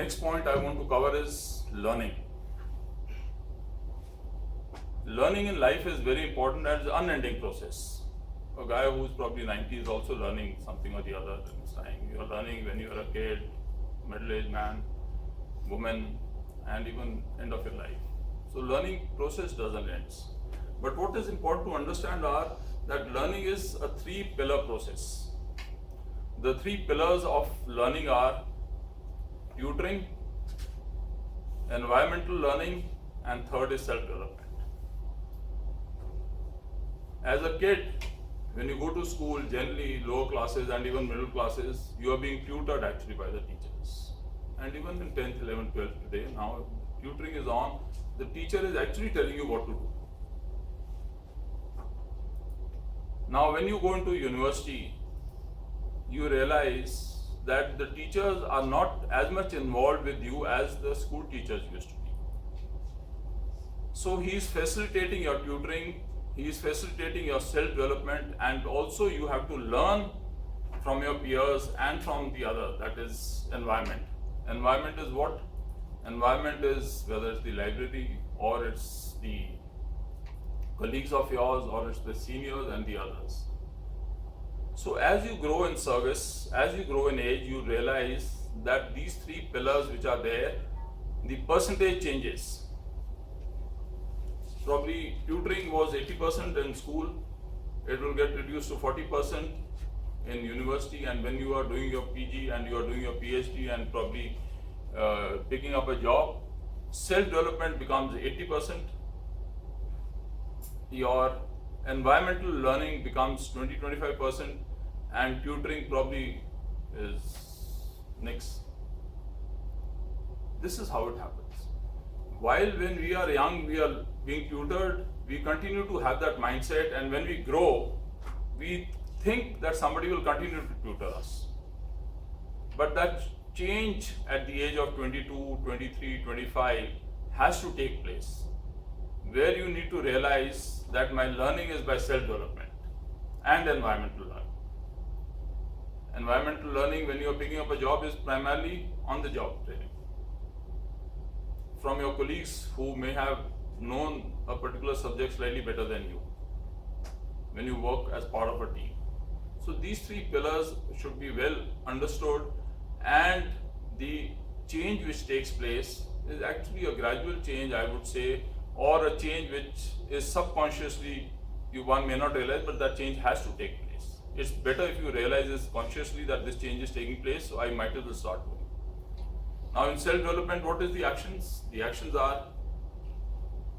next point I want to cover is learning. Learning in life is very important and it's an unending process. A guy who's probably 90 is also learning something or the other in his time. You're learning when you're a kid, middle-aged man, woman, and even end of your life. So learning process doesn't end. But what is important to understand are that learning is a three-pillar process. The three pillars of learning are tutoring, environmental learning, and third is self-development. As a kid, when you go to school, generally lower classes and even middle classes, you are being tutored actually by the teachers. And even in 10th, 11th, 12th today, now tutoring is on, the teacher is actually telling you what to do. Now when you go into university, you realize that the teachers are not as much involved with you as the school teachers used to be. So he is facilitating your tutoring, he is facilitating your self-development, and also you have to learn from your peers and from the other, that is environment. Environment is what? Environment is whether it's the library or it's the colleagues of yours or it's the seniors and the others. So as you grow in service, as you grow in age, you realize that these three pillars which are there, the percentage changes. Probably tutoring was 80% in school, it will get reduced to 40% in university, and when you are doing your PG and you are doing your PhD and probably picking up a job, self-development becomes 80%. Your environmental learning becomes 20-25%, and tutoring probably is next. This is how it happens. While when we are young, we are being tutored, we continue to have that mindset, and when we grow, we think that somebody will continue to tutor us. But that change at the age of 22, 23, 25 has to take place, where you need to realize that my learning is by self-development and environmental learning. Environmental learning, when you are picking up a job, is primarily on-the-job training from your colleagues who may have known a particular subject slightly better than you when you work as part of a team. So these three pillars should be well understood, and the change which takes place is actually a gradual change, I would say, or a change which is subconsciously, one may not realize, but that change has to take place. It's better if you realize this consciously that this change is taking place, so I might as well start doing. Now in self-development, what is the actions? The actions are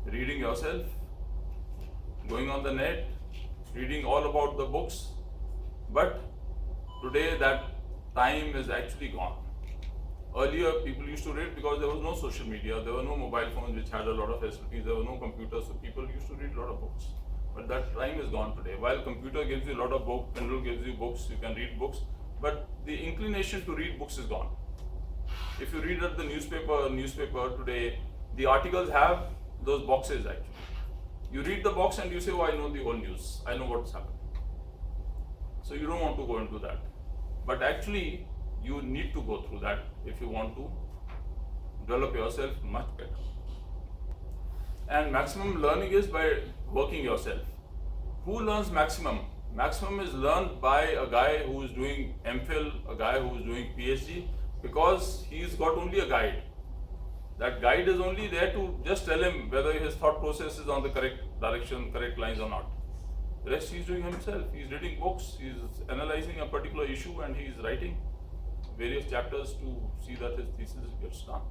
reading yourself, going on the net, reading all about the books, but today that time is actually gone. Earlier, people used to read because there was no social media, there were no mobile phones which had a lot of facilities, there were no computers, so people used to read a lot of books. But that time is gone today. While computer gives you a lot of books, Kindle gives you books, you can read books, but the inclination to read books is gone. If you read at the newspaper today, the articles have those boxes actually. You read the box and you say, oh, I know the whole news, I know what's happening. So you don't want to go into that. But actually, you need to go through that if you want to develop yourself much better. And maximum learning is by working yourself. Who learns maximum? Maximum is learned by a guy who is doing MPhil, a guy who is doing PhD, because he's got only a guide. That guide is only there to just tell him whether his thought process is on the correct direction, correct lines or not. The rest he's doing himself. He's reading books, he's analyzing a particular issue, and he's writing various chapters to see that his thesis gets done.